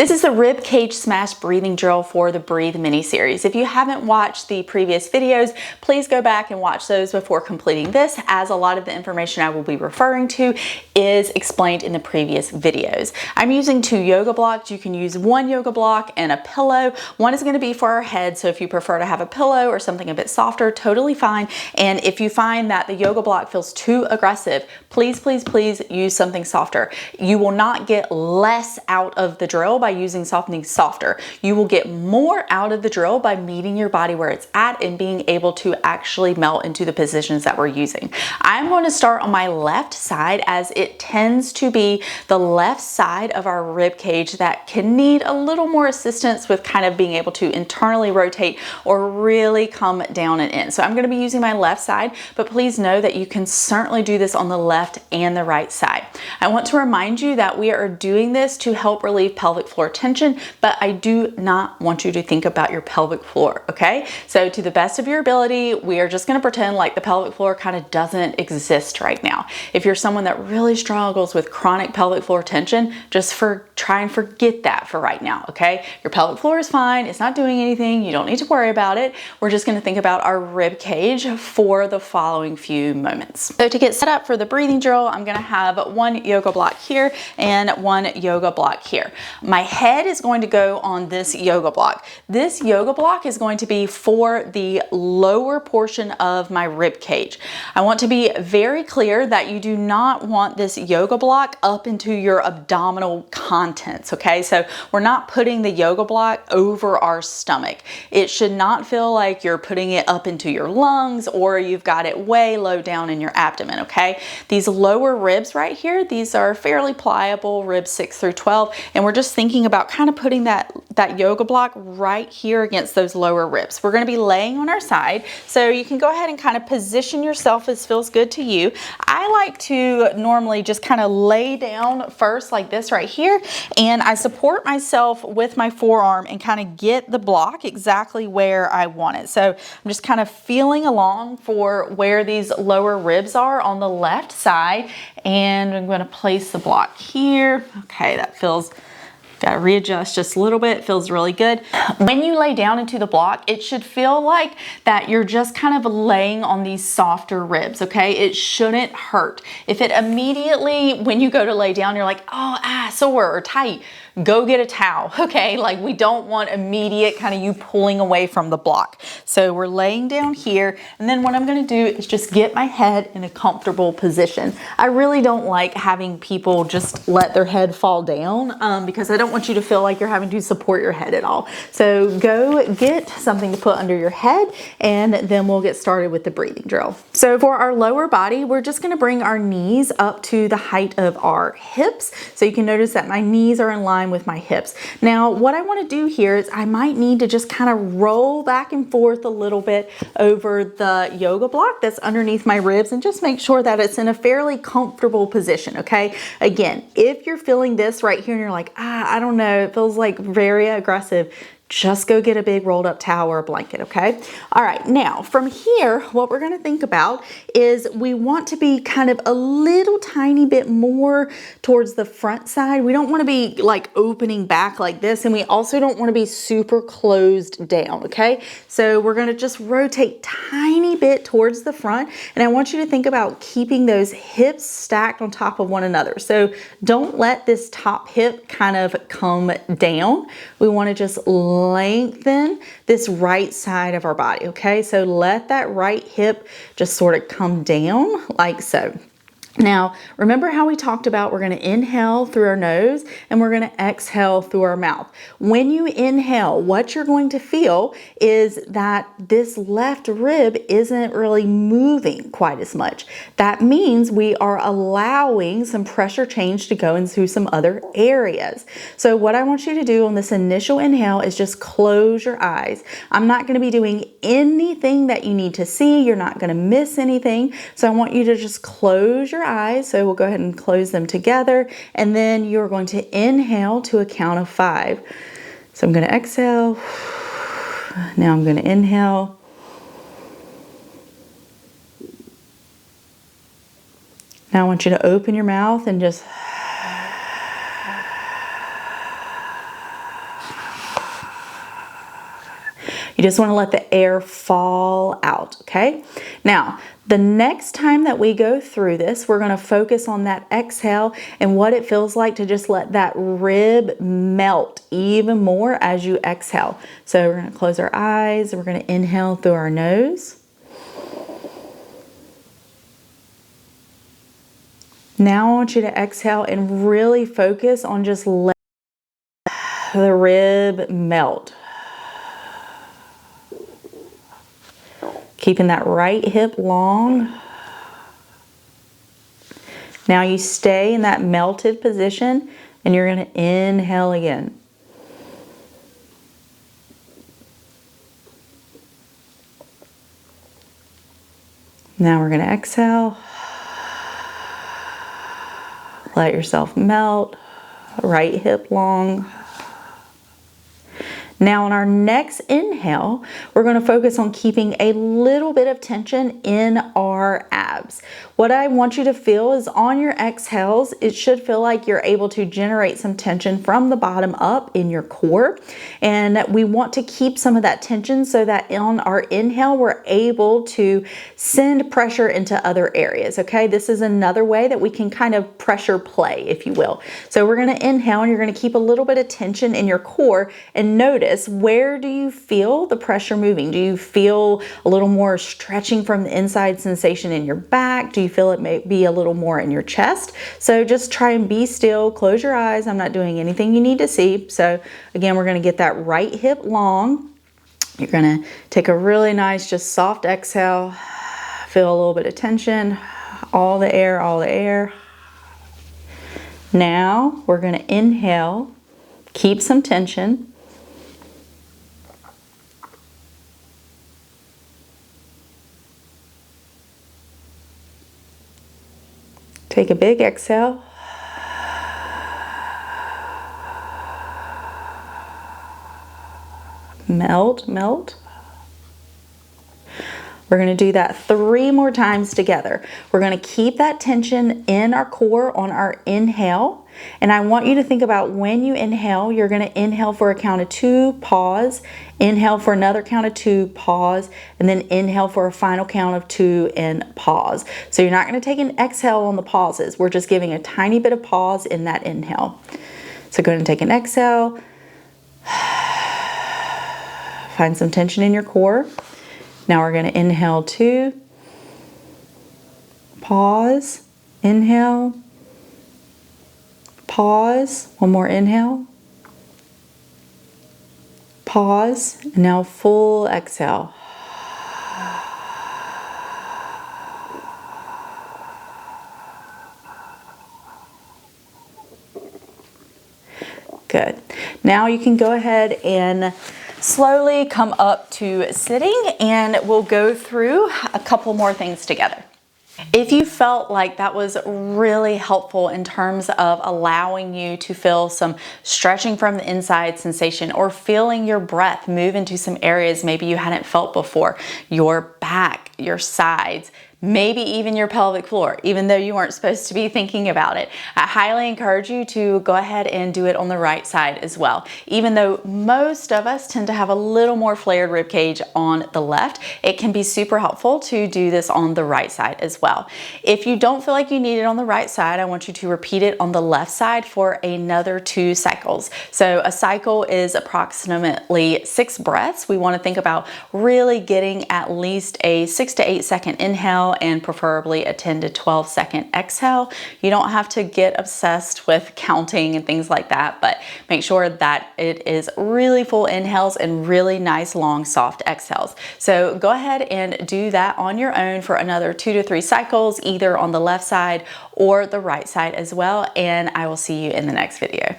This is the rib cage smash breathing drill for the Breathe mini series. If you haven't watched the previous videos, please go back and watch those before completing this, as a lot of the information I will be referring to is explained in the previous videos. I'm using 2 yoga blocks. You can use 1 yoga block and a pillow. One is going to be for our head, so if you prefer to have a pillow or something a bit softer, totally fine. And if you find that the yoga block feels too aggressive, please use something softer. You will not get less out of the drill by using something softer. You will get more out of the drill by meeting your body where it's at and being able to actually melt into the positions that we're using. I'm going to start on my left side, as it tends to be the left side of our rib cage that can need a little more assistance with kind of being able to internally rotate or really come down and in. So I'm going to be using my left side, but please know that you can certainly do this on the left and the right side. I want to remind you that we are doing this to help relieve pelvic floor tension, but I do not want you to think about your pelvic floor, okay? So to the best of your ability, we are just gonna pretend like the pelvic floor kind of doesn't exist right now. If you're someone that really struggles with chronic pelvic floor tension, just try and forget that for right now, okay? Your pelvic floor is fine, it's not doing anything, you don't need to worry about it. We're just gonna think about our rib cage for the following few moments. So to get set up for the breathing drill, I'm gonna have 1 yoga block here and 1 yoga block here. My head is going to go on this yoga block. This yoga block is going to be for the lower portion of my rib cage. I want to be very clear that you do not want this yoga block up into your abdominal contents, okay? So we're not putting the yoga block over our stomach. It should not feel like you're putting it up into your lungs or you've got it way low down in your abdomen, okay? These lower ribs right here, these are fairly pliable, ribs 6 through 12, and we're just thinking about kind of putting that yoga block right here against those lower ribs. We're going to be laying on our side, so you can go ahead and kind of position yourself as feels good to you. I like to normally just kind of lay down first like this right here, and I support myself with my forearm and kind of get the block exactly where I want it. So I'm just kind of feeling along for where these lower ribs are on the left side, and I'm going to place the block here. Okay, that feels, got to readjust just a little bit. Feels really good. When you lay down into the block, it should feel like that you're just kind of laying on these softer ribs, okay? It shouldn't hurt. If it immediately, when you go to lay down, you're like, oh, sore or tight, go get a towel, okay? Like, we don't want immediate kind of you pulling away from the block. So we're laying down here, and then what I'm gonna do is just get my head in a comfortable position. I really don't like having people just let their head fall down because I don't want you to feel like you're having to support your head at all. So go get something to put under your head, and then we'll get started with the breathing drill. So for our lower body, we're just gonna bring our knees up to the height of our hips. So you can notice that my knees are in line with my hips. Now, what I want to do here is I might need to just kind of roll back and forth a little bit over the yoga block that's underneath my ribs, and just make sure that it's in a fairly comfortable position, okay? Again, if you're feeling this right here and you're like, I don't know, it feels like very aggressive, just go get a big rolled up towel or a blanket, okay? All right, now from here, what we're gonna think about is we want to be kind of a little tiny bit more towards the front side. We don't wanna be like opening back like this, and we also don't wanna be super closed down, okay? So we're gonna just rotate tiny bit towards the front, and I want you to think about keeping those hips stacked on top of one another. So don't let this top hip kind of come down. We wanna just lengthen this right side of our body, okay? So let that right hip just sort of come down like so. Now, remember how we talked about we're going to inhale through our nose and we're going to exhale through our mouth. When you inhale, what you're going to feel is that this left rib isn't really moving quite as much. That means we are allowing some pressure change to go into some other areas. So what I want you to do on this initial inhale is just close your eyes. I'm not going to be doing anything that you need to see. You're not going to miss anything. So I want you to just close your eyes. So we'll go ahead and close them together, and then you're going to inhale to a count of 5. So I'm going to exhale. Now I'm going to inhale. Now I want you to open your mouth and just You just want to let the air fall out, okay? Now, the next time that we go through this, we're going to focus on that exhale and what it feels like to just let that rib melt even more as you exhale. So we're going to close our eyes. We're going to inhale through our nose. Now I want you to exhale and really focus on just letting the rib melt. Keeping that right hip long. Now you stay in that melted position and you're going to inhale again. Now we're going to exhale. Let yourself melt. Right hip long. Now on our next inhale, we're going to focus on keeping a little bit of tension in our abs. What I want you to feel is on your exhales, it should feel like you're able to generate some tension from the bottom up in your core. And we want to keep some of that tension so that on our inhale, we're able to send pressure into other areas, okay? This is another way that we can kind of pressure play, if you will. So we're going to inhale and you're going to keep a little bit of tension in your core and notice, where do you feel the pressure moving? Do you feel a little more stretching from the inside sensation in your back? Do you feel it may be a little more in your chest? So just try and be still, close your eyes. I'm not doing anything you need to see. So again, we're going to get that right hip long. You're going to take a really nice, just soft exhale. Feel a little bit of tension, all the air, all the air. Now we're going to inhale, keep some tension. Take a big exhale. Melt, melt. We're going to do that 3 more times together. We're going to keep that tension in our core on our inhale. And I want you to think about when you inhale, you're going to inhale for a count of 2, pause, inhale for another count of 2, pause, and then inhale for a final count of 2 and pause. So you're not going to take an exhale on the pauses. We're just giving a tiny bit of pause in that inhale. So go ahead and take an exhale. Find some tension in your core. Now we're going to inhale 2, pause, inhale, pause, one more inhale, pause, and now full exhale. Good. Now you can go ahead and slowly come up to sitting, and we'll go through a couple more things together. If you felt like that was really helpful in terms of allowing you to feel some stretching from the inside sensation, or feeling your breath move into some areas maybe you hadn't felt before, your back, your sides, maybe even your pelvic floor, even though you weren't supposed to be thinking about it, I highly encourage you to go ahead and do it on the right side as well. Even though most of us tend to have a little more flared rib cage on the left, it can be super helpful to do this on the right side as well. If you don't feel like you need it on the right side, I want you to repeat it on the left side for another 2 cycles. So a cycle is approximately 6 breaths. We want to think about really getting at least a 6 to 8 second inhale and preferably a 10 to 12 second exhale. You don't have to get obsessed with counting and things like that, but make sure that it is really full inhales and really nice long soft exhales. So go ahead and do that on your own for another 2 to 3 cycles, either on the left side or the right side as well, and I will see you in the next video.